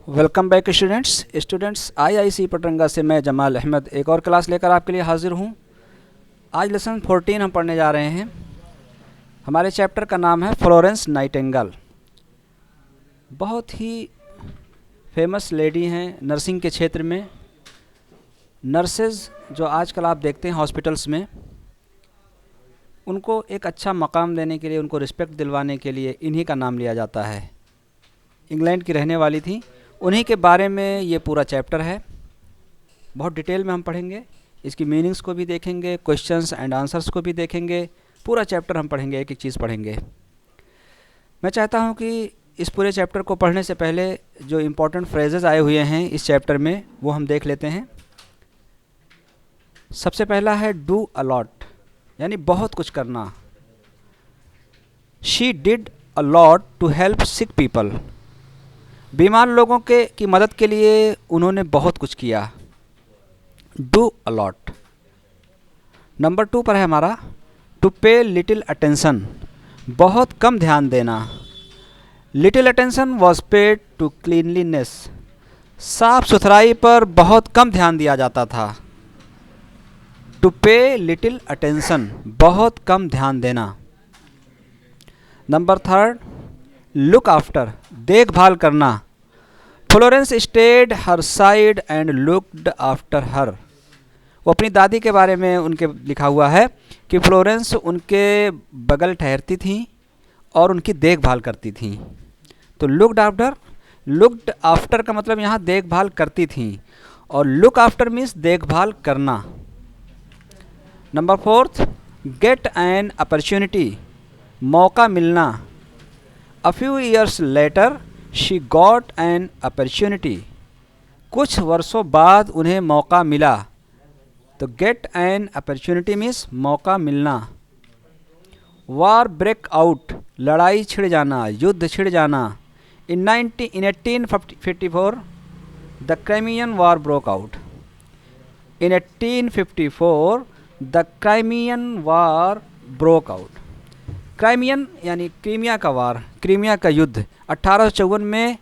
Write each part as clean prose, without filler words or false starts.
Welcome back students IIC Patranga से मैं जमाल अहमद एक और क्लास लेकर आपके लिए हाजिर हूँ। आज लेसन 14 हम पढ़ने जा रहे हैं। हमारे चैप्टर का नाम है फ्लोरेंस नाइटिंगेल। बहुत ही फेमस लेडी हैं नर्सिंग के क्षेत्र में। नर्सेज जो आजकल आप देखते हैं हॉस्पिटल्स में, उनको एक अच्छा मकाम देने के लिए, उनको रिस्पेक्ट दिलवाने के लिए इन्हीं का नाम लिया जाता है। इंग्लैंड की रहने वाली थी, उन्हीं के बारे में ये पूरा चैप्टर है। बहुत डिटेल में हम पढ़ेंगे, इसकी मीनिंग्स को भी देखेंगे, क्वेश्चंस एंड आंसर्स को भी देखेंगे। पूरा चैप्टर हम पढ़ेंगे, एक एक चीज़ पढ़ेंगे। मैं चाहता हूँ कि इस पूरे चैप्टर को पढ़ने से पहले जो इम्पोर्टेंट फ्रेजेस आए हुए हैं इस चैप्टर में वो हम देख लेते हैं। सबसे पहला है डू अलॉट, यानी बहुत कुछ करना। She did a lot to help sick people. बीमार लोगों की मदद के लिए उन्होंने बहुत कुछ किया। Do allot. नंबर 2 पर है हमारा टू पे लिटिल अटेंशन, बहुत कम ध्यान देना। Little attention was paid to cleanliness, साफ सुथराई पर बहुत कम ध्यान दिया जाता था। टू पे लिटिल अटेंशन, बहुत कम ध्यान देना। नंबर 3 लुक आफ्टर, देखभाल करना। Florence stayed her side and looked after her. वो अपनी दादी के बारे में उनके लिखा हुआ है कि फ्लोरेंस उनके बगल ठहरती थीं और उनकी देखभाल करती थीं। तो लुक्ड आफ्टर का मतलब यहाँ देखभाल करती थीं, और लुक आफ्टर मीन्स देखभाल करना। नंबर 4 गेट एन अपॉर्चुनिटी, मौका मिलना। A few years later, she got an opportunity. कुछ वर्षों बाद उन्हें मौका मिला। तो get an opportunity means मौका मिलना। War break out, लड़ाई छिड़ जाना, युद्ध छिड़ जाना। In 1854, the Crimean War broke out. In 1854, the Crimean War broke out. Crimean यानी क्रीमिया का वार, क्रीमिया का युद्ध। 1854 में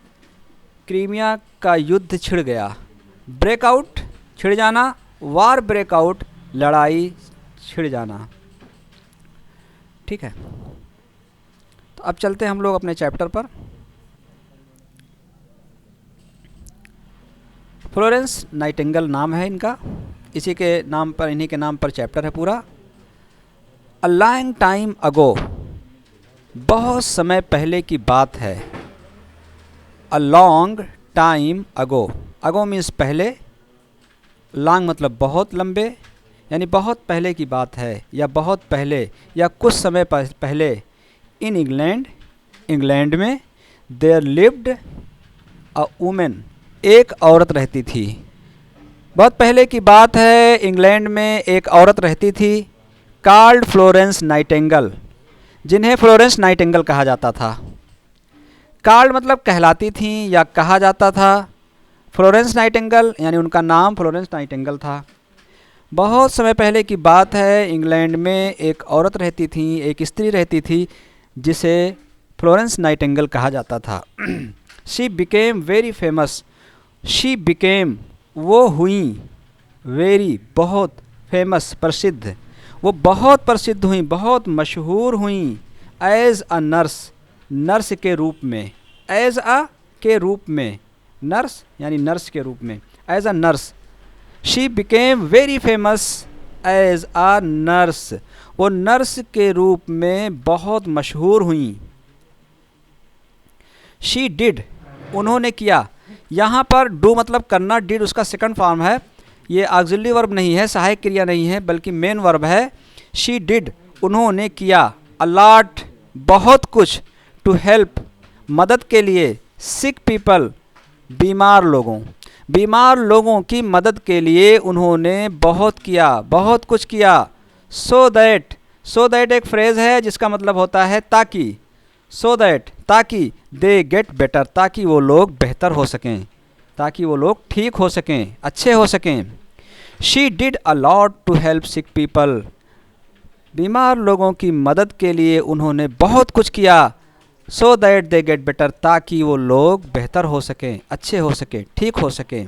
क्रीमिया का युद्ध छिड़ गया। ब्रेकआउट छिड़ जाना, वार ब्रेकआउट लड़ाई छिड़ जाना। ठीक है, तो अब चलते हैं हम लोग अपने चैप्टर पर। फ्लोरेंस नाइटिंगेल नाम है इनका, इसी के नाम पर, इन्हीं के नाम पर चैप्टर है पूरा। अ लॉन्ग टाइम अगो, बहुत समय पहले की बात है। A long time ago, ago means पहले, लॉन्ग मतलब बहुत लंबे, यानी बहुत पहले की बात है या बहुत पहले या कुछ समय पहले। इन इंग्लैंड, इंग्लैंड में, देयर लिव्ड अ वुमेन, एक औरत रहती थी। बहुत पहले की बात है, इंग्लैंड में एक औरत रहती थी, कॉल्ड फ्लोरेंस नाइटिंगेल, जिन्हें फ्लोरेंस नाइटिंगेल कहा जाता था। कॉल्ड मतलब कहलाती थी या कहा जाता था। फ्लोरेंस नाइटिंगेल यानी उनका नाम फ्लोरेंस नाइटिंगेल था। बहुत समय पहले की बात है, इंग्लैंड में एक औरत रहती थी, एक स्त्री रहती थी, जिसे फ्लोरेंस नाइटिंगेल कहा जाता था। She became very famous, she became वो हुई, वेरी बहुत, फेमस प्रसिद्ध, वो बहुत प्रसिद्ध हुई, बहुत मशहूर हुई। एज अ नर्स, नर्स के रूप में, एज अ के रूप में, नर्स यानी नर्स के रूप में, as a nurse. She became very famous as a nurse, वो नर्स के रूप में बहुत मशहूर हुई। शी डिड, उन्होंने किया। यहाँ पर डू मतलब करना, डिड उसका सेकंड फॉर्म है। ये ऑक्सिलरी वर्ब नहीं है, सहायक क्रिया नहीं है, बल्कि मेन वर्ब है। शी डिड, उन्होंने किया। अलॉट, बहुत कुछ। टू हेल्प, मदद के लिए। सिक पीपल, बीमार लोगों, बीमार लोगों की मदद के लिए उन्होंने बहुत किया, बहुत कुछ किया। सो दैट, सो दैट एक फ्रेज़ है जिसका मतलब होता है ताकि। सो दैट, ताकि, दे गेट बेटर, ताकि वो लोग बेहतर हो सकें, ताकि वो लोग ठीक हो सकें, अच्छे हो सकें। She did a lot to help sick people, बीमार लोगों की मदद के लिए उन्होंने बहुत कुछ किया। So that they get better, ताकि वो लोग बेहतर हो सकें, अच्छे हो सकें, ठीक हो सकें।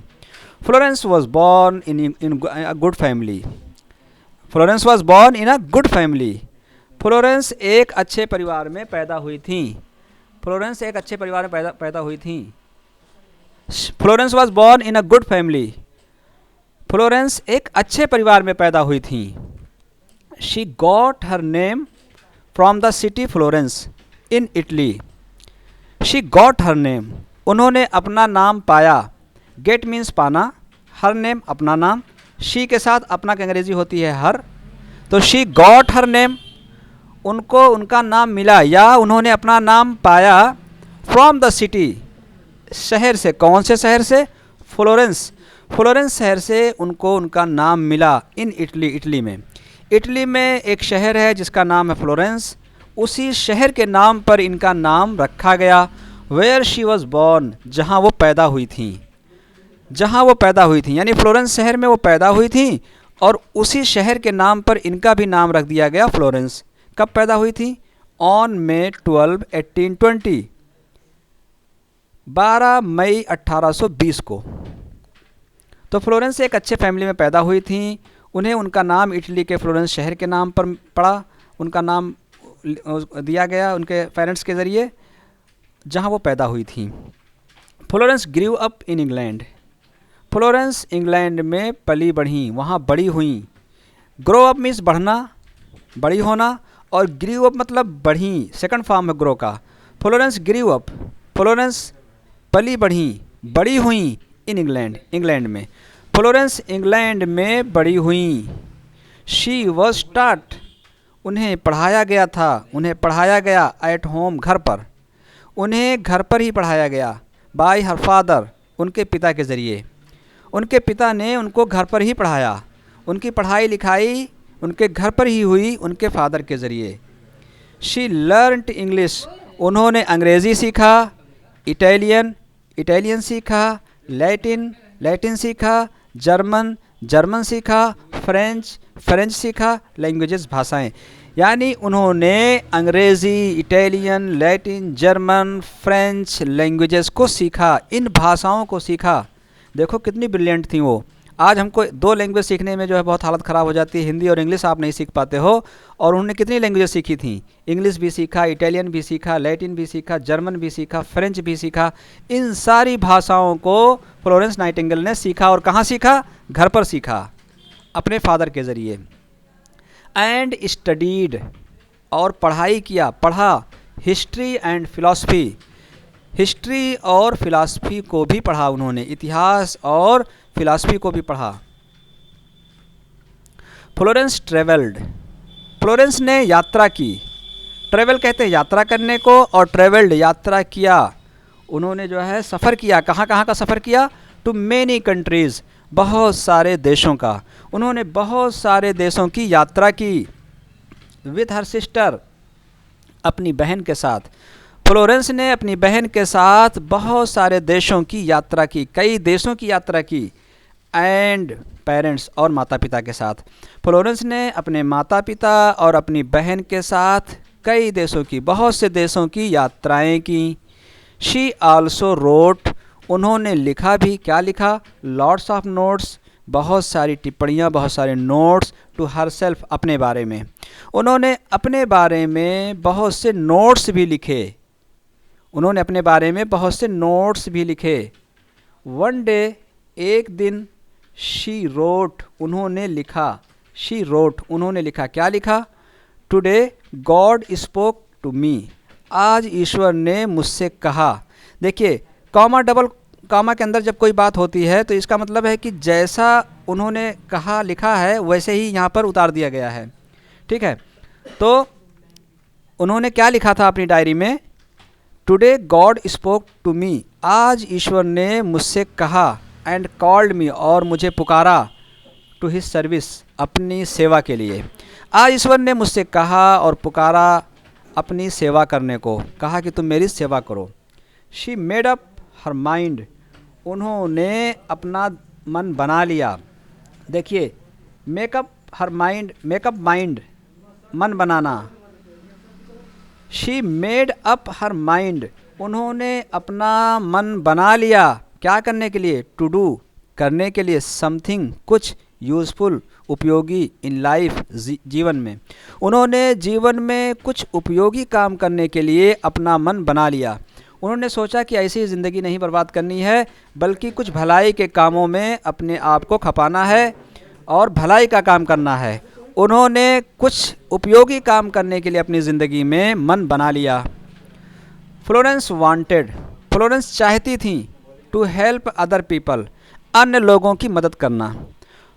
Florence was born in a good family. Florence was born in a good family. Florence एक अच्छे परिवार में पैदा हुई थी। फ्लोरेंस एक अच्छे परिवार में पैदा हुई थी। Florence was born in a good family. Florence एक अच्छे परिवार में पैदा हुई थी। She got her name from the city Florence in Italy. She got her name, उन्होंने अपना नाम पाया। गेट मीन्स पाना, हर नेम अपना नाम, शी के साथ अपना की अंग्रेजी होती है हर, तो शी गॉट हर नेम, उनको उनका नाम मिला या उन्होंने अपना नाम पाया। फ्रॉम द सिटी, शहर से, कौन से शहर से? फ्लोरेंस। फ्लोरेंस शहर से उनको उनका नाम मिला। इन इटली, इटली में, इटली में एक शहर है जिसका नाम है फ्लोरेंस, उसी शहर के नाम पर इनका नाम रखा गया। वेयर शी वॉज बॉर्न, जहाँ वो पैदा हुई थी, जहाँ वो पैदा हुई थी, यानी फ्लोरेंस शहर में वो पैदा हुई थी और उसी शहर के नाम पर इनका भी नाम रख दिया गया फ्लोरेंस। कब पैदा हुई थी? ऑन May 12, 1820, 12 मई 1820 को। तो फ्लोरेंस एक अच्छे फैमिली में पैदा हुई थी। उन्हें उनका नाम इटली के फ्लोरेंस शहर के नाम पर पड़ा, उनका नाम दिया गया उनके पेरेंट्स के ज़रिए, जहाँ वो पैदा हुई थी। Florence grieve up in England. Florence England में पली बढ़ी, वहाँ बड़ी हुई। ग्रो अप मीन्स बढ़ना, बड़ी होना, और ग्रीव अप मतलब बढ़ी, सेकंड फॉर्म है ग्रो का। फ्लोरेंस ग्रीव अप, फ्लोरेंस पली बढ़ी, बड़ी हुई इन इंग्लैंड, इंग्लैंड में। फ्लोरेंस इंग्लैंड में बड़ी हुई। शी वॉज टॉट, उन्हें पढ़ाया गया था, उन्हें पढ़ाया गया एट होम, घर पर, उन्हें घर पर ही पढ़ाया गया। बाय हर फादर, उनके पिता के ज़रिए, उनके पिता ने उनको घर पर ही पढ़ाया। उनकी पढ़ाई लिखाई उनके घर पर ही हुई, उनके फादर के ज़रिए। शी लर्नड इंग्लिश, उन्होंने अंग्रेज़ी सीखा। इटालियन, इटालियन सीखा। लैटिन, लैटिन सीखा। जर्मन, जर्मन सीखा। फ्रेंच, फ्रेंच सीखा। लैंग्वेजेस, भाषाएं, यानी उन्होंने अंग्रेज़ी, Italian, Latin, German, French languages को सीखा, इन भाषाओं को सीखा। देखो कितनी ब्रिलियंट थी वो। आज हमको दो लैंग्वेज सीखने में जो है बहुत हालत ख़राब हो जाती है, हिंदी और इंग्लिश आप नहीं सीख पाते हो, और उन्होंने कितनी लैंग्वेजेस सीखी थी? इंग्लिश भी सीखा, इटालियन भी सीखा, लैटिन भी सीखा, जर्मन भी सीखा, फ्रेंच भी सीखा। इन सारी भाषाओं को फ्लोरेंस नाइटिंगेल ने सीखा, और कहाँ सीखा? घर पर सीखा, अपने फादर के ज़रिए। एंड स्टडीड, और पढ़ाई किया, पढ़ा। हिस्ट्री एंड फिलॉसफी, हिस्ट्री और फिलॉसफी को भी पढ़ा उन्होंने, इतिहास और फिलॉसफी को भी पढ़ा। फ्लोरेंस ट्रेवल्ड, फ्लोरेंस ने यात्रा की। ट्रेवल कहते हैं यात्रा करने को, और ट्रेवल्ड यात्रा किया। उन्होंने जो है सफ़र किया। कहाँ कहाँ का सफ़र किया? टू मेनी कंट्रीज़, बहुत सारे देशों का। उन्होंने बहुत सारे देशों की यात्रा की। विथ हर सिस्टर, अपनी बहन के साथ। फ्लोरेंस ने अपनी बहन के साथ बहुत सारे देशों की यात्रा की, कई देशों की यात्रा की। एंड पेरेंट्स, और माता पिता के साथ। फ्लोरेंस ने अपने माता पिता और अपनी बहन के साथ कई देशों की, बहुत से देशों की यात्राएं की। शी आल्सो रोट, उन्होंने लिखा भी। क्या लिखा? लॉट्स ऑफ नोट्स, बहुत सारी टिप्पणियाँ, बहुत सारे नोट्स। टू हर सेल्फ, अपने बारे में। उन्होंने अपने बारे में बहुत से नोट्स भी लिखे। उन्होंने अपने बारे में बहुत से नोट्स भी लिखे। वन डे, एक दिन। शी रोट, उन्होंने लिखा। शी रोट, उन्होंने लिखा। क्या लिखा? Today God spoke to me, आज ईश्वर ने मुझसे कहा। देखिए, कॉमा, डबल कॉमा के अंदर जब कोई बात होती है तो इसका मतलब है कि जैसा उन्होंने कहा, लिखा है, वैसे ही यहाँ पर उतार दिया गया है। ठीक है, तो उन्होंने क्या लिखा था अपनी डायरी में? Today God spoke to me, आज ईश्वर ने मुझसे कहा। एंड कॉल्ड मी, और मुझे पुकारा। टू हिज सर्विस, अपनी सेवा के लिए। आज ईश्वर ने मुझसे कहा और पुकारा अपनी सेवा करने को, कहा कि तुम मेरी सेवा करो। She made up her mind, उन्होंने अपना मन बना लिया। देखिए, make up her mind, make up mind, मन बनाना। She made up her mind, उन्होंने अपना मन बना लिया क्या करने के लिए, टू डू, करने के लिए, समथिंग, कुछ, यूज़फुल, उपयोगी, इन लाइफ, जीवन में। उन्होंने जीवन में कुछ उपयोगी काम करने के लिए अपना मन बना लिया। उन्होंने सोचा कि ऐसी ही ज़िंदगी नहीं बर्बाद करनी है, बल्कि कुछ भलाई के कामों में अपने आप को खपाना है और भलाई का काम करना है। उन्होंने कुछ उपयोगी काम करने के लिए अपनी ज़िंदगी में मन बना लिया। फ्लोरेंस वांटेड, फ्लोरेंस चाहती थी, टू हेल्प अदर पीपल, अन्य लोगों की मदद करना।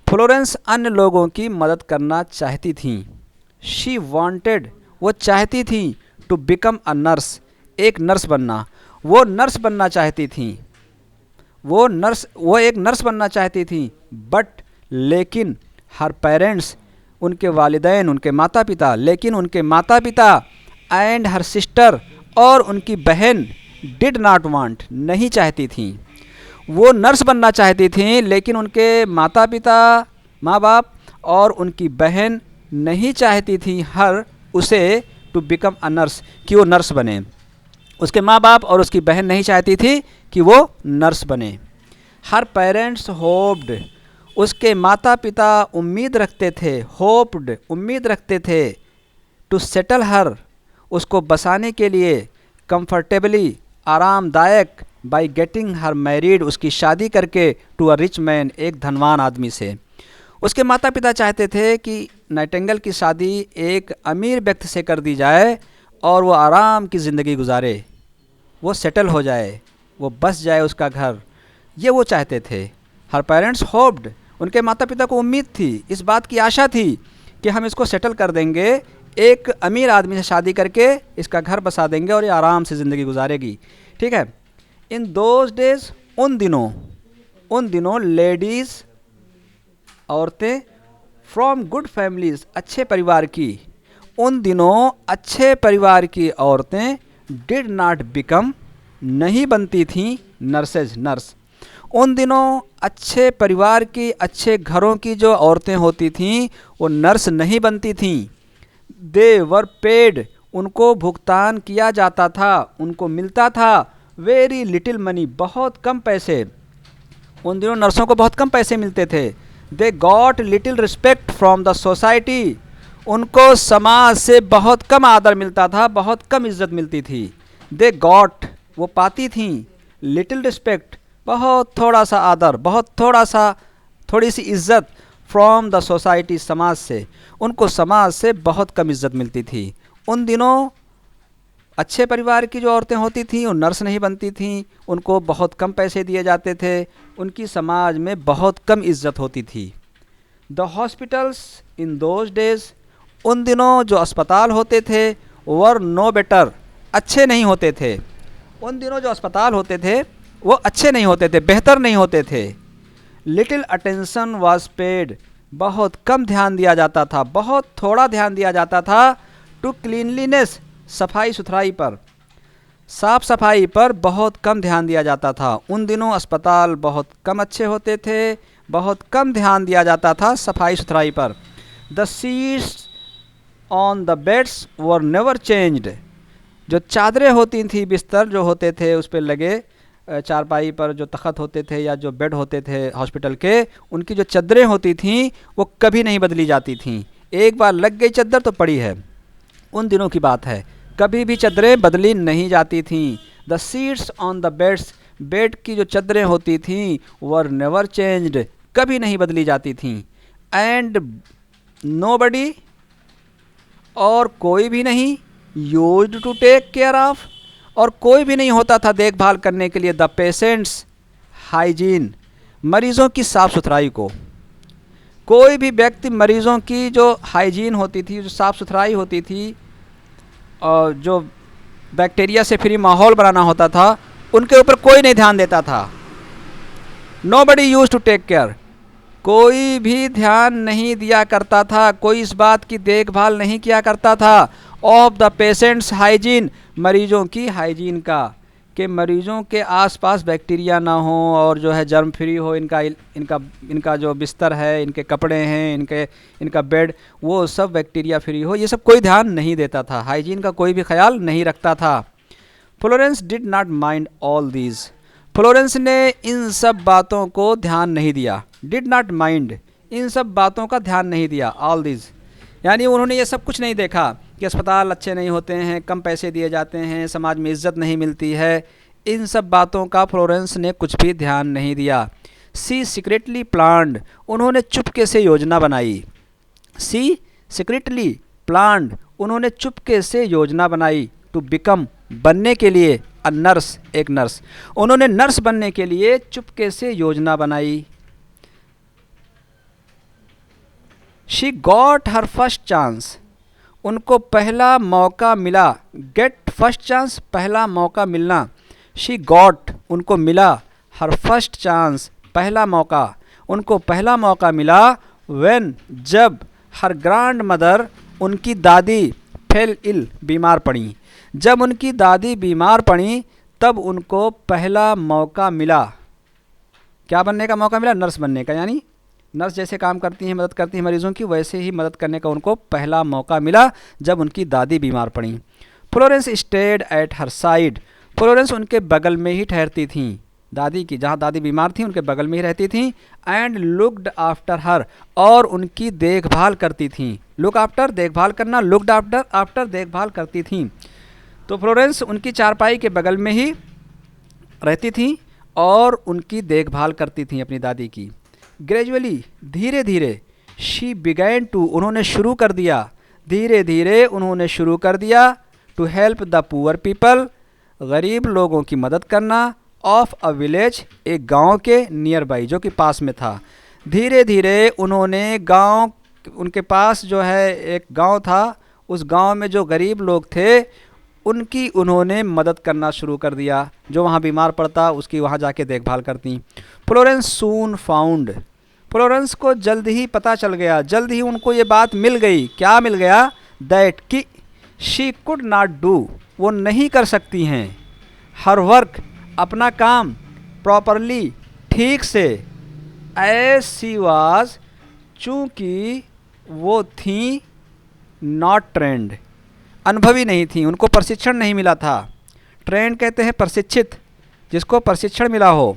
फ्लोरेंस अन्य लोगों की मदद करना चाहती थी। शी वांटेड, वो चाहती थी, टू बिकम अ नर्स, एक नर्स बनना। वो नर्स बनना चाहती थी, वो एक नर्स बनना चाहती थी। बट, लेकिन, हर पेरेंट्स, उनके वालिदैन, उनके माता पिता, लेकिन उनके माता पिता, एंड हर सिस्टर, और उनकी बहन, डिड नॉट वांट, नहीं चाहती थी। वो नर्स बनना चाहती थी, लेकिन उनके माता पिता, माँ बाप और उनकी बहन नहीं चाहती थी उसे टू बिकम अ नर्स, कि वो नर्स बने। उसके माँ बाप और उसकी बहन नहीं चाहती थी कि वो नर्स बने। हर पेरेंट्स होप्ड, उसके माता पिता उम्मीद रखते थे, होप्ड, उम्मीद रखते थे, टू सेटल हर, उसको बसाने के लिए, कंफर्टेबली, आरामदायक, बाय गेटिंग हर मैरिड, उसकी शादी करके, टू अ रिच मैन, एक धनवान आदमी से। उसके माता पिता चाहते थे कि नाइटिंगेल की शादी एक अमीर व्यक्ति से कर दी जाए और वो आराम की ज़िंदगी गुजारे, वो सेटल हो जाए, वो बस जाए उसका घर, ये वो चाहते थे। हर पेरेंट्स होप्ड, उनके माता पिता को उम्मीद थी, इस बात की आशा थी कि हम इसको सेटल कर देंगे, एक अमीर आदमी से शादी करके इसका घर बसा देंगे और ये आराम से ज़िंदगी गुजारेगी। ठीक है। इन दोज डेज, उन दिनों लेडीज़, औरतें, फ्रॉम गुड फैमिलीज़, अच्छे परिवार की, उन दिनों अच्छे परिवार की औरतें, डिड नॉट बिकम, नहीं बनती थीं, नर्सेज, नर्स। उन दिनों अच्छे परिवार की, अच्छे घरों की जो औरतें होती थीं वो नर्स नहीं बनती थीं। दे वर पेड, उनको भुगतान किया जाता था, उनको मिलता था, वेरी लिटिल मनी, बहुत कम पैसे। उन दिनों नर्सों को बहुत कम पैसे मिलते थे। They got little respect from the society, उनको समाज से बहुत कम आदर मिलता था, बहुत कम इज्जत मिलती थी। दे गॉट, वो पाती थीं, लिटिल रिस्पेक्ट, बहुत थोड़ा सा आदर, बहुत थोड़ी सी इज्जत, फ्रॉम द सोसाइटी, समाज से, उनको समाज से बहुत कम इज्जत मिलती थी। उन दिनों अच्छे परिवार की जो औरतें होती थीं वो नर्स नहीं बनती थीं, उनको बहुत कम पैसे दिए जाते थे, उनकी समाज में बहुत कम इज्जत होती थी। The hospitals in those days, उन दिनों जो अस्पताल होते थे, वर नो बेटर, अच्छे नहीं होते थे। उन दिनों जो अस्पताल होते थे वो अच्छे नहीं होते थे, बेहतर नहीं होते थे। लिटिल अटेंशन वाज पेड, बहुत कम ध्यान दिया जाता था, बहुत थोड़ा ध्यान दिया जाता था, टू क्लीनलीनेस, सफाई सुथराई पर, साफ़ सफाई पर बहुत कम ध्यान दिया जाता था। उन दिनों अस्पताल बहुत कम अच्छे होते थे, बहुत कम ध्यान दिया जाता था सफाई सुथराई पर। The seats on the beds were never changed, जो चादरें होती थी, बिस्तर जो होते थे उस पर लगे, चारपाई पर जो तख़्त होते थे या जो बेड होते थे हॉस्पिटल के, उनकी जो चद्दरें होती थीं वो कभी नहीं बदली जाती थीं। एक बार लग गई चद्दर तो पड़ी है। उन दिनों की बात है, कभी भी चद्दरें बदली नहीं जाती थीं। The seats on the beds, bed की जो चद्दरें होती थीं वर नेवर चेंज्ड, कभी नहीं बदली जाती थीं। एंड नोबडी, और कोई भी नहीं, used to take care of, और कोई भी नहीं होता था देखभाल करने के लिए, द पेशेंट्स हाइजीन, मरीज़ों की साफ़ सुथराई को। कोई भी व्यक्ति मरीज़ों की जो हाइजीन होती थी, जो साफ़ सुथराई होती थी और जो बैक्टीरिया से फ्री माहौल बनाना होता था, उनके ऊपर कोई नहीं ध्यान देता था। Nobody used to take care, कोई भी ध्यान नहीं दिया करता था, कोई इस बात की देखभाल नहीं किया करता था, ऑफ द पेशेंट्स हाइजीन, मरीजों की हाइजीन का, कि मरीजों के आसपास बैक्टीरिया ना हो और जो है जर्म फ्री हो, इनका जो बिस्तर है, इनके कपड़े हैं, इनका बेड, वो सब बैक्टीरिया फ्री हो, ये सब कोई ध्यान नहीं देता था, हाइजीन का कोई भी ख्याल नहीं रखता था। Florence did not mind all these, Florence ने इन सब बातों को ध्यान नहीं दिया। डिड नॉट माइंड, इन सब बातों का ध्यान नहीं दिया। ऑल दीज यानी उन्होंने ये सब कुछ नहीं देखा कि अस्पताल अच्छे नहीं होते हैं, कम पैसे दिए जाते हैं, समाज में इज्जत नहीं मिलती है, इन सब बातों का फ्लोरेंस ने कुछ भी ध्यान नहीं दिया। सी सीक्रेटली प्लान्ड, उन्होंने चुपके से योजना बनाई। सी सीक्रेटली प्लान्ड, उन्होंने चुपके से योजना बनाई। टू बिकम, बनने के लिए। अ नर्स, एक नर्स, उन्होंने नर्स बनने के लिए चुपके से योजना बनाई। She got her first chance, उनको पहला मौका मिला। गेट फर्स्ट चांस, पहला मौका मिलना। शी गॉट, उनको मिला। हर फर्स्ट चांस, पहला मौका, उनको पहला मौका मिला। व्हेन, जब। हर ग्रैंड मदर, उनकी दादी। फेल इल, बीमार पड़ी, जब उनकी दादी बीमार पड़ी तब उनको पहला मौका मिला। क्या बनने का मौका मिला? नर्स बनने का। यानी नर्स जैसे काम करती हैं, मदद करती हैं मरीजों की, वैसे ही मदद करने का उनको पहला मौका मिला जब उनकी दादी बीमार पड़ी। Florence stayed at her side, Florence उनके बगल में ही ठहरती थीं, दादी की, जहाँ दादी बीमार थी उनके बगल में ही रहती थीं। एंड लुक्ड आफ्टर हर, और उनकी देखभाल करती थीं। लुक आफ्टर, देखभाल करना, लुक्ड आफ्टर, आफ्टर देखभाल करती थीं। तो फ्लोरेंस उनकी चारपाई के बगल में ही रहती थीं और उनकी देखभाल करती थीं अपनी दादी की। ग्रेजुअली, धीरे धीरे। शी बिगैन टू, उन्होंने शुरू कर दिया, धीरे धीरे उन्होंने शुरू कर दिया। To help the poor people, गरीब लोगों की मदद करना। ऑफ अ विलेज, एक गांव के, नियर बाई, जो कि पास में था। धीरे धीरे उन्होंने गांव, उनके पास जो है एक गांव था, उस गांव में जो गरीब लोग थे उनकी उन्होंने मदद करना शुरू कर दिया। जो वहाँ बीमार पड़ता उसकी वहाँ जाके देखभाल करती। फ्लोरेंस सून फाउंड, फ्लोरेंस को जल्द ही पता चल गया, जल्द ही उनको ये बात मिल गई। क्या मिल गया? दैट, कि शी कुड नॉट डू, वो नहीं कर सकती हैं। हर वर्क, अपना काम। प्रॉपरली, ठीक से। एज शी वाज, चूँकि वो थी नॉट ट्रेंड, अनुभवी नहीं थी, उनको प्रशिक्षण नहीं मिला था। ट्रेंड कहते हैं प्रशिक्षित, जिसको प्रशिक्षण मिला हो।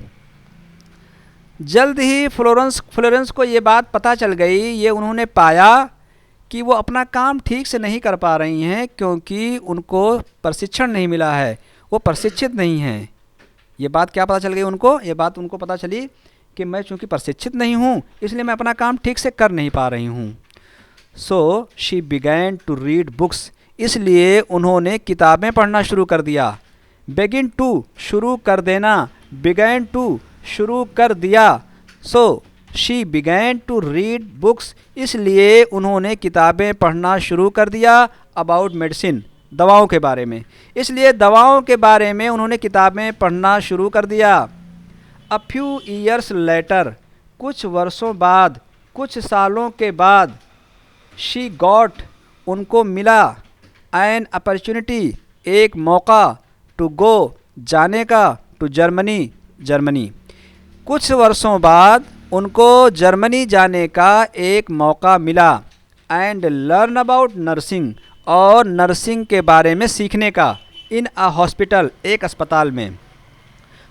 जल्द ही फ्लोरेंस को ये बात पता चल गई, ये उन्होंने पाया कि वो अपना काम ठीक से नहीं कर पा रही हैं क्योंकि उनको प्रशिक्षण नहीं मिला है, वो प्रशिक्षित नहीं हैं। ये बात क्या पता चल गई उनको? ये बात उनको पता चली कि मैं चूँकि प्रशिक्षित नहीं हूँ इसलिए मैं अपना काम ठीक से कर नहीं पा रही हूँ। So she began to read books, इसलिए उन्होंने किताबें पढ़ना शुरू कर दिया। बेगिन टू, शुरू कर देना। बिगैन टू, शुरू कर दिया। So she began to read books, इसलिए उन्होंने किताबें पढ़ना शुरू कर दिया। अबाउट मेडिसिन, दवाओं के बारे में, इसलिए दवाओं के बारे में उन्होंने किताबें पढ़ना शुरू कर दिया। अ फ्यू ईयर्स लेटर, कुछ वर्षों बाद, कुछ सालों के बाद। शी गॉट, उनको मिला। एन अपॉर्चुनिटी, एक मौका। टू गो, जाने का। To Germany, Germany. कुछ वर्षों बाद उनको जर्मनी जाने का एक मौका मिला। एंड लर्न अबाउट नर्सिंग, और नर्सिंग के बारे में सीखने का। इन अ हॉस्पिटल, एक अस्पताल में।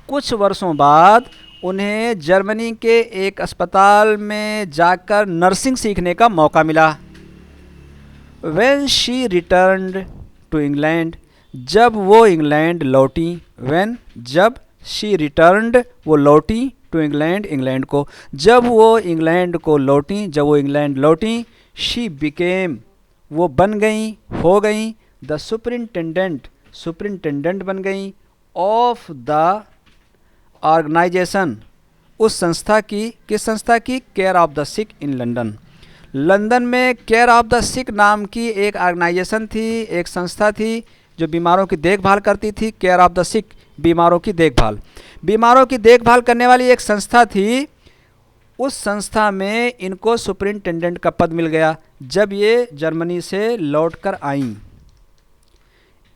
कुछ वर्षों बाद उन्हें जर्मनी के एक अस्पताल में जाकर नर्सिंग सीखने का मौका मिला। When she returned to England, जब वो इंग्लैंड लौटी। व्हेन, जब। शी रिटर्न्ड, वो लौटी। टू इंग्लैंड, इंग्लैंड को। जब वो इंग्लैंड को लौटी, जब वो इंग्लैंड लौटी। शी बिकेम, वो बन गई, हो गई। द सुपरिंटेंडेंट, सुपरिंटेंडेंट बन गई। ऑफ द ऑर्गेनाइजेशन, उस संस्था की, किस संस्था की? Care of the sick in London. London में केयर ऑफ द सिक नाम की एक ऑर्गेनाइजेशन थी, एक संस्था थी जो बीमारों की देखभाल करती थी। केयर ऑफ द सिक, बीमारों की देखभाल, बीमारों की देखभाल करने वाली एक संस्था थी। उस संस्था में इनको सुपरिंटेंडेंट का पद मिल गया जब ये जर्मनी से लौटकर आईं।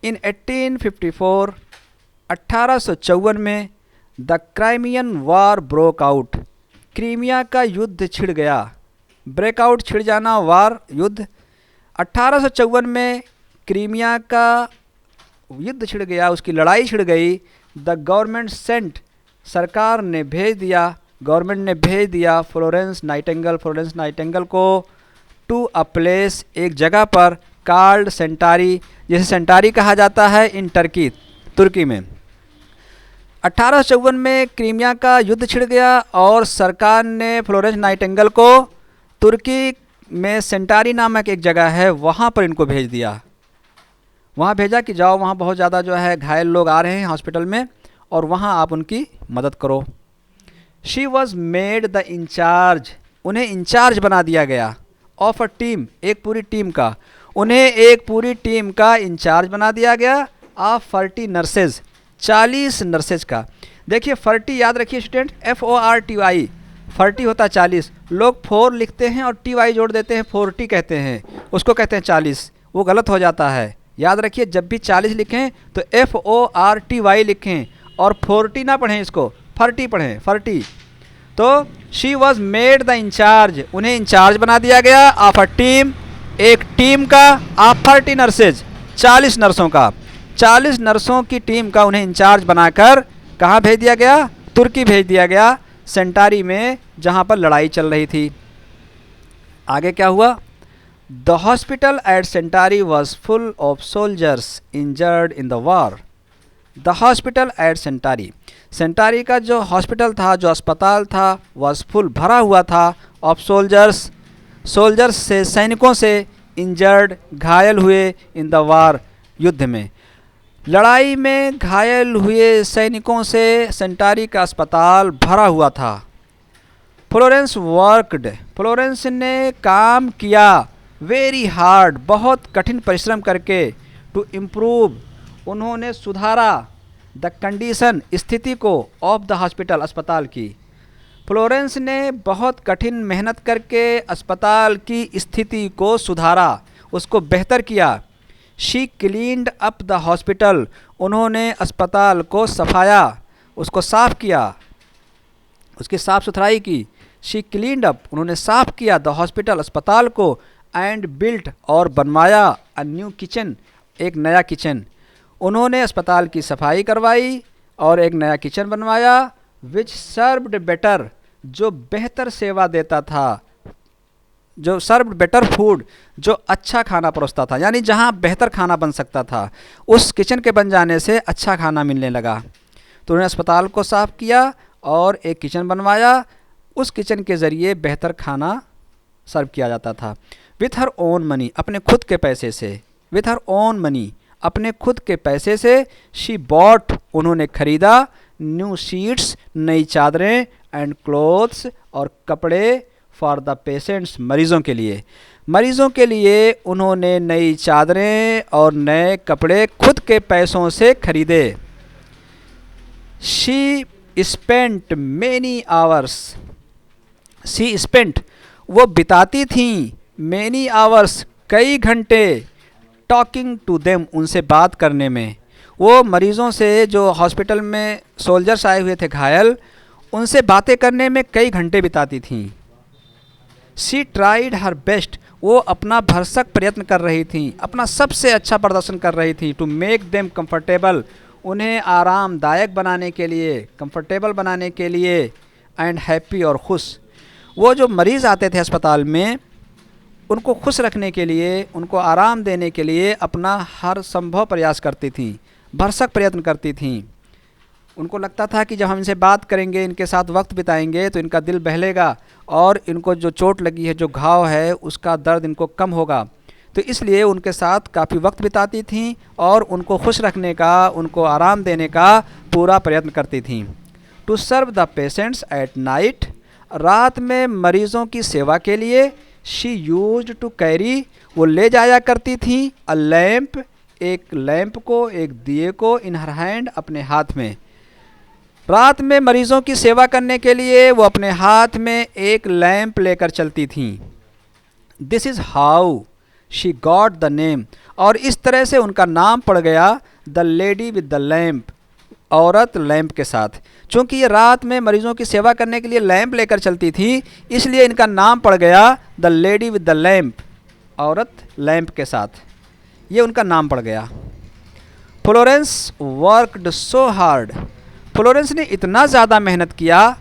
इन 1854, 1854 में the Crimean war broke out, Crimea का युद्ध छिड़ गया। ब्रेकआउट, छिड़ जाना, वार, युद्ध। 1854 में क्रीमिया का युद्ध छिड़ गया, उसकी लड़ाई छिड़ गई। द गवर्नमेंट सेंट, सरकार ने भेज दिया, गवर्नमेंट ने भेज दिया फ्लोरेंस नाइटिंगेल को टू अ प्लेस, एक जगह पर, कॉल्ड सेंटारी, जिसे सेंटारी कहा जाता है इन टर्की, तुर्की में। 1854 में क्रीमिया का युद्ध छिड़ गया और सरकार ने फ्लोरेंस नाइटिंगेल को तुर्की में सेंटारी नामक एक जगह है वहाँ पर इनको भेज दिया। वहाँ भेजा कि जाओ, वहाँ बहुत ज़्यादा जो है घायल लोग आ रहे हैं हॉस्पिटल में और वहाँ आप उनकी मदद करो। She was made the incharge, उन्हें इंचार्ज बना दिया गया, ऑफ अ टीम, एक पूरी टीम का, उन्हें एक पूरी टीम का इंचार्ज बना दिया गया। ऑफ 40 नर्सेज, 40 नर्सेज का। देखिए 40 याद रखिए स्टूडेंट, FORTY, 40 होता है 40, लोग 4 लिखते हैं और TY जोड़ देते हैं, 40 कहते हैं, उसको कहते हैं 40, वो गलत हो जाता है। याद रखिए जब भी 40 लिखें तो FORTY लिखें और 40 ना पढ़ें, इसको 40 पढ़ें, 40। तो she was made the incharge, उन्हें इंचार्ज बना दिया गया, ऑफ अ टीम, एक टीम का, ऑफ 40 नर्सेज, 40 नर्सों का, 40 नर्सों की टीम का उन्हें इंचार्ज बनाकर कहाँ भेज दिया गया? तुर्की भेज दिया गया, सेंटारी में, जहाँ पर लड़ाई चल रही थी। आगे क्या हुआ? The hospital at Scutari was full of soldiers injured in the war. The hospital at Scutari, Scutari का जो हॉस्पिटल था, जो अस्पताल था, वॉज फुल, भरा हुआ था, ऑफ सोल्जर्स, सोल्जर्स से, सैनिकों से, इंजर्ड, घायल हुए, इन द वार, युद्ध में, लड़ाई में घायल हुए सैनिकों से सेंटारी का अस्पताल भरा हुआ था। फ्लोरेंस वर्कड, फ्लोरेंस ने काम किया, वेरी हार्ड, बहुत कठिन परिश्रम करके, टू इम्प्रूव, उन्होंने सुधारा, द कंडीशन, स्थिति को, ऑफ द हॉस्पिटल, अस्पताल की। फ्लोरेंस ने बहुत कठिन मेहनत करके अस्पताल की स्थिति को सुधारा, उसको बेहतर किया। She cleaned up the hospital, उन्होंने अस्पताल को सफाया, उसको साफ़ किया, उसकी साफ़ सुथराई की। शी क्लीन्ड अप, उन्होंने साफ़ किया, द हॉस्पिटल, अस्पताल को, एंड बिल्ट, और बनवाया, अ न्यू किचन, एक नया किचन। उन्होंने अस्पताल की सफाई करवाई और एक नया किचन बनवाया, विच सर्व्ड बेटर, जो बेहतर सेवा देता था, जो सर्व्ड बेटर फूड, जो अच्छा खाना परोसता था, यानी जहाँ बेहतर खाना बन सकता था, उस किचन के बन जाने से अच्छा खाना मिलने लगा। तो उन्होंने अस्पताल को साफ़ किया और एक किचन बनवाया, उस किचन के ज़रिए बेहतर खाना सर्व किया जाता था। विथ हर ओन मनी, अपने खुद के पैसे से, विथ हर ओन मनी, अपने खुद के पैसे से, शी बॉट, उन्होंने खरीदा, न्यू शीट्स, नई चादरें, एंड क्लोथ्स, और कपड़े, फॉर द पेशेंट्स, मरीज़ों के लिए, मरीज़ों के लिए उन्होंने नई चादरें और नए कपड़े खुद के पैसों से खरीदे। She spent many hours, she spent, वो बिताती थीं, मैनी आवर्स, कई घंटे, टॉकिंग टू देम, उनसे बात करने में। वो मरीज़ों से, जो हॉस्पिटल में सोल्जर्स आए हुए थे घायल, उनसे बातें करने में कई घंटे बिताती थीं। शी ट्राइड हर बेस्ट, वो अपना भरसक प्रयत्न कर रही थी, अपना सबसे अच्छा प्रदर्शन कर रही थी, टू मेक देम कंफर्टेबल, उन्हें आरामदायक बनाने के लिए, कंफर्टेबल बनाने के लिए, एंड हैप्पी, और खुश। वो जो मरीज़ आते थे अस्पताल में, उनको खुश रखने के लिए, उनको आराम देने के लिए अपना हर संभव प्रयास करती थी, भरसक प्रयत्न करती थी। उनको लगता था कि जब हम इनसे बात करेंगे, इनके साथ वक्त बिताएंगे, तो इनका दिल बहलेगा और इनको जो चोट लगी है, जो घाव है, उसका दर्द इनको कम होगा। तो इसलिए उनके साथ काफ़ी वक्त बिताती थीं और उनको खुश रखने का, उनको आराम देने का पूरा प्रयत्न करती थीं। To serve the patients at night, रात में मरीज़ों की सेवा के लिए, शी यूज्ड टू कैरी, वो ले जाया करती थी, अ लैम्प, एक लैंप को, एक दिए को, इन हर हैंड, अपने हाथ में। रात में मरीज़ों की सेवा करने के लिए वो अपने हाथ में एक लैंप लेकर चलती थीं। This is how she got the name, और इस तरह से उनका नाम पड़ गया, the lady with the lamp, औरत लैंप के साथ। चूँकि ये रात में मरीजों की सेवा करने के लिए लैंप लेकर चलती थी, इसलिए इनका नाम पड़ गया the lady with the lamp, औरत लैंप के साथ, ये उनका नाम पड़ गया। Florence worked so hard, Florence ने इतना ज़्यादा मेहनत किया,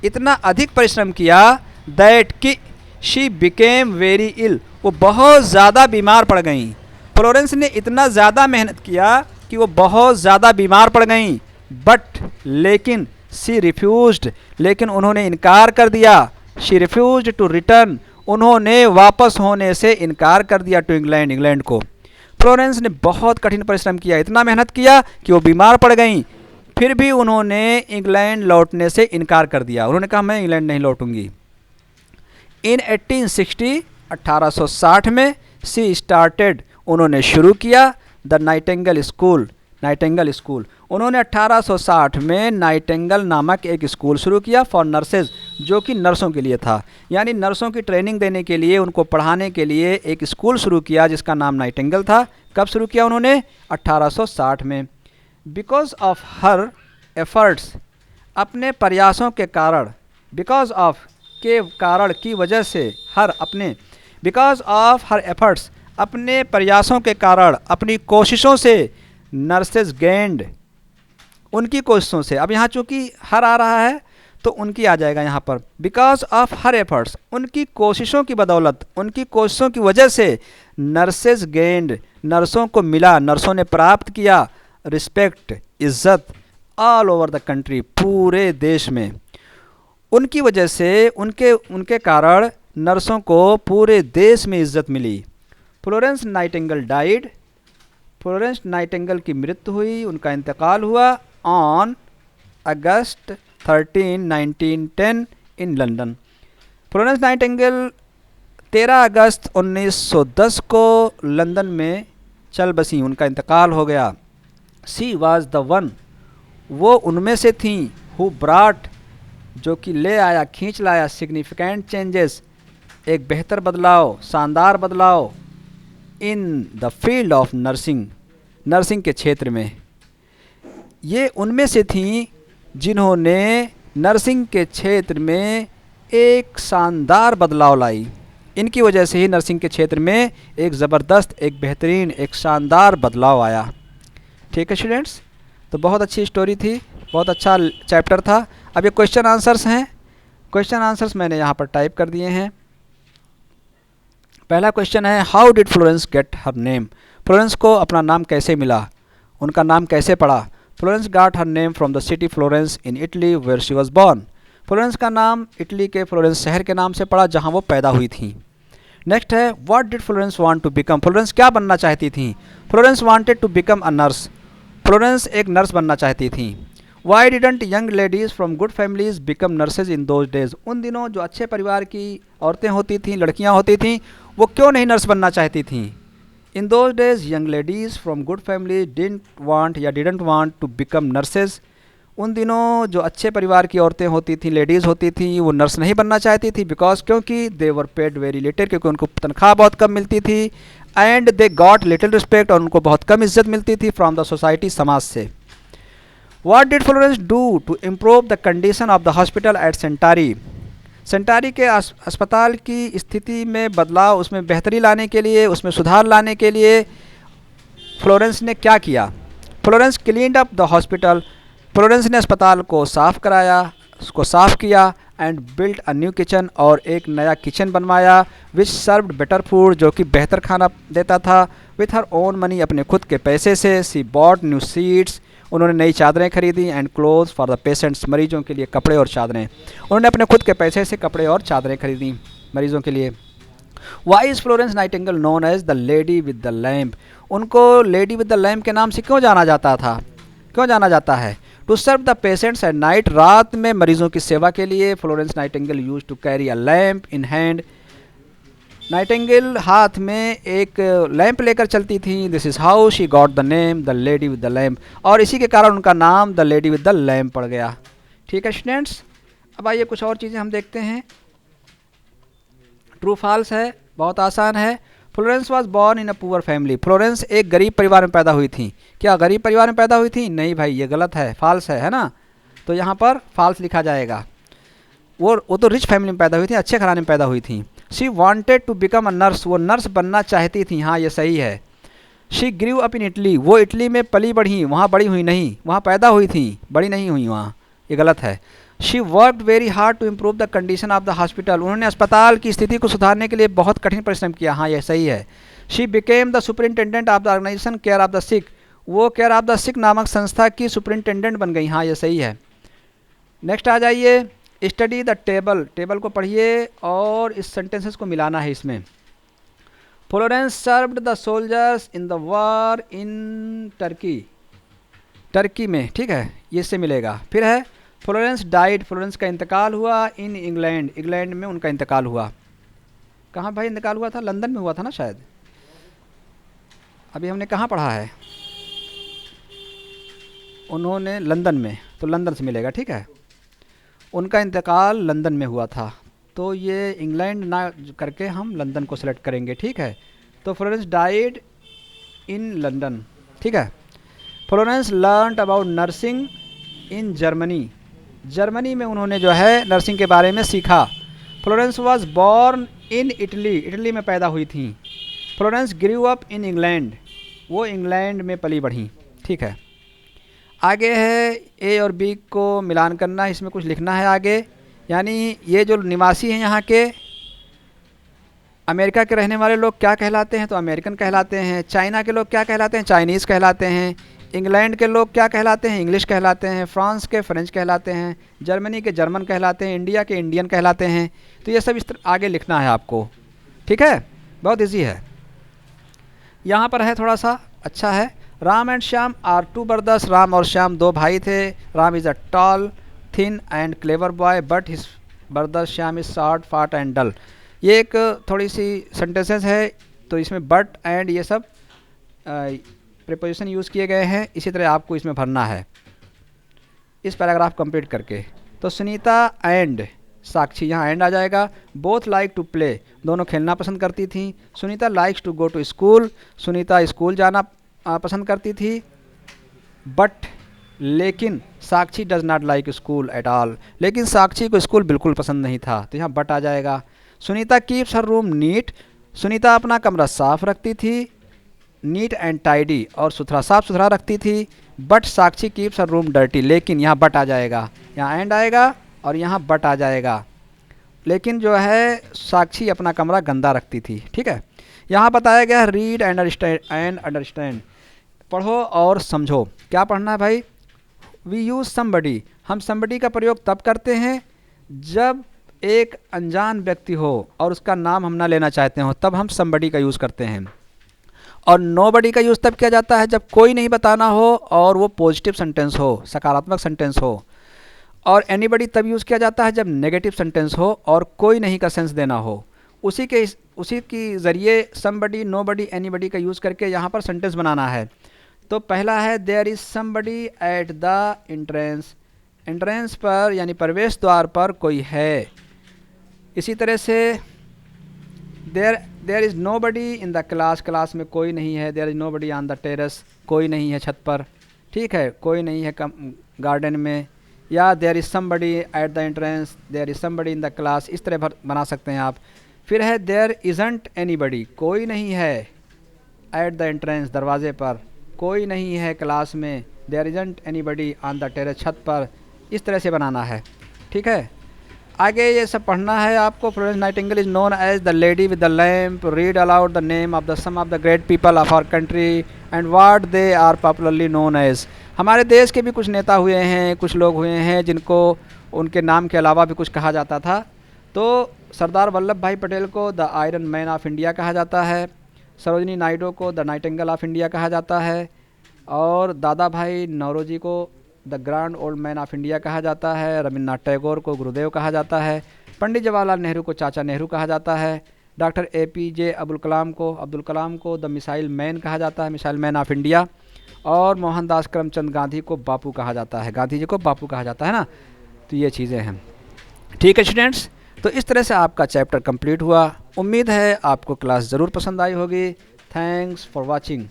इतना अधिक परिश्रम किया, दैट कि शी बिकेम वेरी इल, वो बहुत ज़्यादा बीमार पड़ गईं। फ्लोरेंस ने इतना ज़्यादा मेहनत किया कि वो बहुत ज़्यादा बीमार पड़ गईं। बट लेकिन शी रिफ्यूज्ड, लेकिन उन्होंने इनकार कर दिया। शी रिफ्यूज्ड टू रिटर्न, उन्होंने वापस होने से इनकार कर दिया टू इंग्लैंड, इंग्लैंड को। फ्लोरेंस ने बहुत कठिन परिश्रम किया, इतना मेहनत किया कि वो बीमार पड़ गईं, फिर भी उन्होंने इंग्लैंड लौटने से इनकार कर दिया। उन्होंने कहा मैं इंग्लैंड नहीं लौटूंगी। इन 1860, 1860 में सी स्टार्टेड, उन्होंने शुरू किया the Nightingale school, Nightingale school. उन्होंने 1860 में नाइटिंगेल नामक एक स्कूल शुरू किया फॉर नर्सेज, जो कि नर्सों के लिए था। यानी नर्सों की ट्रेनिंग देने के लिए, उनको पढ़ाने के लिए एक स्कूल शुरू किया जिसका नाम नाइटिंगेल था। कब शुरू किया उन्होंने? 1860 में। बिकॉज ऑफ हर एफर्ट्स, अपने प्रयासों के कारण, बिकॉज ऑफ के कारण की वजह से, हर अपने, बिकॉज ऑफ हर एफर्ट्स, अपने प्रयासों के कारण, अपनी कोशिशों से, नर्सेज गेंड, उनकी कोशिशों से। अब यहाँ चूँकि हर आ रहा है तो उनकी आ जाएगा यहाँ पर। बिकॉज ऑफ हर एफर्ट्स, उनकी कोशिशों की बदौलत, उनकी कोशिशों की वजह से, नर्सेज गेंड, नर्सों को मिला, नर्सों ने प्राप्त किया रिस्पेक्ट, इज़्ज़त, ऑल ओवर द कंट्री, पूरे देश में। उनकी वजह से, उनके कारण नर्सों को पूरे देश में इज़्ज़त मिली। Florence Nightingale died, Florence Nightingale की मृत्यु हुई, उनका इंतकाल हुआ on August 13, 1910 in London. Florence Nightingale 13 अगस्त 1910 को लंदन में चल बसी, उनका इंतकाल हो गया। सी वाज द वन, वो उनमें से थी, हु ब्राट, जो कि ले आया, खींच लाया, सिग्निफिकेंट चेंजेस, एक बेहतर बदलाव, शानदार बदलाव, in the field of nursing, nursing के क्षेत्र में। ये उनमें से थीं जिन्होंने नर्सिंग के क्षेत्र में एक शानदार बदलाव लाई। इनकी वजह से ही नर्सिंग के क्षेत्र में एक ज़बरदस्त, एक बेहतरीन, एक शानदार बदलाव आया। ठीक है स्टूडेंट्स, तो बहुत अच्छी स्टोरी थी, बहुत अच्छा चैप्टर था। अब ये क्वेश्चन आंसर्स हैं, क्वेश्चन आंसर्स मैंने यहाँ पर टाइप कर दिए हैं। पहला क्वेश्चन है, how did Florence get her name, Florence को अपना नाम कैसे मिला, उनका नाम कैसे पड़ा। Florence got her name from the city Florence in Italy where she was born, Florence का नाम इटली के फ्लोरेंस शहर के नाम से पड़ा जहाँ वो पैदा हुई थी। नेक्स्ट है, what did Florence want to become, Florence क्या बनना चाहती थी। Florence wanted to become a nurse, Florence एक नर्स बनना चाहती थी। Why didn't young ladies from good families become nurses in those days, उन दिनों जो अच्छे परिवार की औरतें होती थीं, लड़कियां होती थीं, वो क्यों नहीं नर्स बनना चाहती थीं। In those days young ladies from good family didn't want to become nurses, उन दिनों जो अच्छे परिवार की औरतें होती थीं, लेडीज़ होती थीं, वो नर्स नहीं बनना चाहती थी। बिकॉज क्योंकि दे वर पेड वेरी लिटिल, क्योंकि उनको तनख्वाह बहुत कम मिलती थी। And they got little respect, और उनको बहुत कम इज्जत मिलती थी फ्रॉम द सोसाइटी, समाज से। What did Florence do to improve the condition of the hospital at सेंटारी, सेंटारी के अस्पताल की स्थिति में बदलाव, उसमें बेहतरी लाने के लिए, उसमें सुधार लाने के लिए फ्लोरेंस ने क्या किया। Florence cleaned up the hospital, Florence ने अस्पताल को साफ़ कराया, उसको साफ़ किया। And built a new kitchen, और एक नया किचन बनवाया। विच सर्व्ड बेटर फूड, जो कि बेहतर खाना देता था। विथ हर ओन मनी, अपने खुद के पैसे से। सी बॉट न्यू सीट्स, उन्होंने नई चादरें खरीदी। And clothes for the patients, मरीजों के लिए कपड़े और चादरें, उन्होंने अपने खुद के पैसे से कपड़े और चादरें खरीदी मरीजों के लिए। Why is Florence Nightingale known as the lady with the lamp, उनको लेडी विद द लैम्प के नाम से क्यों जाना जाता था, क्यों जाना जाता है। To serve the patients at night, रात में मरीजों की सेवा के लिए Florence Nightingale use to carry a lamp in hand, Nightingale हाथ में एक लैंप लेकर चलती थी। This is how she got the name the lady with the lamp, और इसी के कारण उनका नाम the lady with the lamp पड़ गया। ठीक है स्टूडेंट्स, अब आइए कुछ और चीज़ें हम देखते हैं। ट्रू फॉल्स है, बहुत आसान है। Florence was born in a poor family. Florence एक गरीब परिवार में पैदा हुई थी। क्या गरीब परिवार में पैदा हुई थी? नहीं भाई, ये गलत है, फॉल्स है ना। तो यहाँ पर फॉल्स लिखा जाएगा। वो तो रिच फैमिली में पैदा हुई थी, अच्छे घराने में पैदा हुई थी। She wanted to become a nurse, वो नर्स बनना चाहती थी। हाँ, ये सही है। She grew up in Italy, वो इटली में पली बढ़ी, वहाँ बड़ी हुई नहीं, वहाँ पैदा हुई थी, बड़ी नहीं हुई वहाँ, ये गलत है। She worked very hard to improve the condition of the hospital, उन्होंने अस्पताल की स्थिति को सुधारने के लिए बहुत कठिन परिश्रम किया। हाँ, ये सही है। She became the superintendent of the organisation care of the sick, वो केयर ऑफ द सिक नामक संस्था की सुपरिटेंडेंट बन गई। हाँ, ये सही है। नेक्स्ट आ जाइए, स्टडी द टेबल, टेबल को पढ़िए और इस सेंटेंसेस को मिलाना है इसमें। Florence served the soldiers in the war in Turkey, Turkey में, ठीक है, ये इससे मिलेगा। फिर है फ्लोरेंस डाइड, फ्लोरेंस का इंतकाल हुआ इन इंग्लैंड, इंग्लैंड में उनका इंतकाल हुआ। कहाँ भाई इंतकाल हुआ था? लंदन में हुआ था ना शायद। अभी हमने कहाँ पढ़ा है? उन्होंने लंदन में, तो लंदन से मिलेगा, ठीक है। उनका इंतकाल लंदन में हुआ था, तो ये इंग्लैंड ना करके हम लंदन को सिलेक्ट करेंगे, ठीक है। तो फ्लोरेंस डाइड इन लंदन, ठीक है। Florence learned about nursing in Germany, Germany में उन्होंने जो है नर्सिंग के बारे में सीखा। Florence was born in Italy, Italy में पैदा हुई थी। Florence grieve up in England, वो इंग्लैंड में पली बढ़ी, ठीक है। आगे है ए और बी को मिलान करना, इसमें कुछ लिखना है आगे। यानी ये जो निवासी हैं यहाँ के, अमेरिका के रहने वाले लोग क्या कहलाते हैं? तो अमेरिकन कहलाते हैं। चाइना के लोग क्या कहलाते हैं? चाइनीज़ कहलाते हैं। इंग्लैंड के लोग क्या कहलाते हैं? इंग्लिश कहलाते हैं। फ्रांस के फ्रेंच कहलाते हैं। जर्मनी के जर्मन कहलाते हैं। इंडिया के इंडियन कहलाते हैं। तो ये सब इस तरह आगे लिखना है आपको, ठीक है, बहुत ईजी है। यहाँ पर है थोड़ा सा अच्छा है। Ram and Shyam are two brothers, Ram और श्याम दो भाई थे। Ram is a tall thin and clever boy but his brother Shyam is short fat and dull. ये एक थोड़ी सी सेंटेंसेस है, तो इसमें बट एंड ये सब प्रीपोजिशन यूज़ किए गए हैं। इसी तरह आपको इसमें भरना है इस पैराग्राफ कंप्लीट करके। तो सुनीता एंड साक्षी, यहाँ एंड आ जाएगा। बोथ लाइक टू प्ले, दोनों खेलना पसंद करती थी। Sunita likes to go to school, Sunita school जाना पसंद करती थी। बट लेकिन Sakshi does not like school at all, लेकिन साक्षी को स्कूल बिल्कुल पसंद नहीं था, तो यहाँ बट आ जाएगा। Sunita keeps her room neat, Sunita अपना कमरा साफ रखती थी। नीट एंड टाइडी, और सुथरा साफ सुथरा रखती थी। But Sakshi keeps her room dirty, लेकिन यहाँ बट आ जाएगा, यहाँ एंड आएगा और यहाँ बट आ जाएगा। लेकिन जो है साक्षी अपना कमरा गंदा रखती थी, ठीक है। यहाँ बताया गया रीड एंड अंडरस्टैंड, पढ़ो और समझो। क्या पढ़ना है भाई? वी यूज़ समबडी, हम समबडी का प्रयोग तब करते हैं जब एक अनजान व्यक्ति हो और उसका नाम हम ना लेना चाहते हो, तब हम समबडी का यूज़ करते हैं। और नोबडी का यूज़ तब किया जाता है जब कोई नहीं बताना हो और वो पॉजिटिव सेंटेंस हो, सकारात्मक सेंटेंस हो। और एनीबडी तब यूज़ किया जाता है जब नेगेटिव सेंटेंस हो और कोई नहीं का सेंस देना हो। उसी की ज़रिए समबडी, नोबडी, एनीबडी का यूज़ करके यहाँ पर सेंटेंस बनाना है। तो पहला है there is somebody at the entrance, entrance पर यानी प्रवेश द्वार पर कोई है। इसी तरह से there is nobody in the class, class में कोई नहीं है। There is nobody on the terrace, कोई नहीं है छत पर, ठीक है, कोई नहीं है गार्डन में। या there is somebody at the entrance, there is somebody in the class, इस तरह बना सकते हैं आप। फिर है देयर इज़ंट एनीबडी, कोई नहीं है एट द एंट्रेंस, दरवाजे पर, कोई नहीं है क्लास में। There isn't anybody on the terrace, छत पर, इस तरह से बनाना है, ठीक है। आगे ये सब पढ़ना है आपको। Florence Nightingale is known as the lady with the lamp, read aloud the name of the some of the great people of our country and what they are popularly known as. हमारे देश के भी कुछ नेता हुए हैं, कुछ लोग हुए हैं जिनको उनके नाम के अलावा भी कुछ कहा जाता था। तो सरदार वल्लभ भाई पटेल को the iron man of India कहा जाता है। सरोजिनी नायडू को द नाइटिंगेल ऑफ इंडिया कहा जाता है। और दादा भाई नौरोजी को the grand old man of India कहा जाता है। रविन्द्रनाथ टैगोर को गुरुदेव कहा जाता है। पंडित जवाहरलाल नेहरू को चाचा नेहरू कहा जाता है। डॉक्टर APJ अब्दुल कलाम को द मिसाइल मैन कहा जाता है, मिसाइल मैन ऑफ इंडिया। और मोहनदास करमचंद गांधी को बापू कहा जाता है, गांधी जी को बापू कहा जाता है ना। तो ये चीज़ें हैं, ठीक है स्टूडेंट्स। तो इस तरह से आपका चैप्टर कंप्लीट हुआ। उम्मीद है आपको क्लास ज़रूर पसंद आई होगी। Thanks for watching.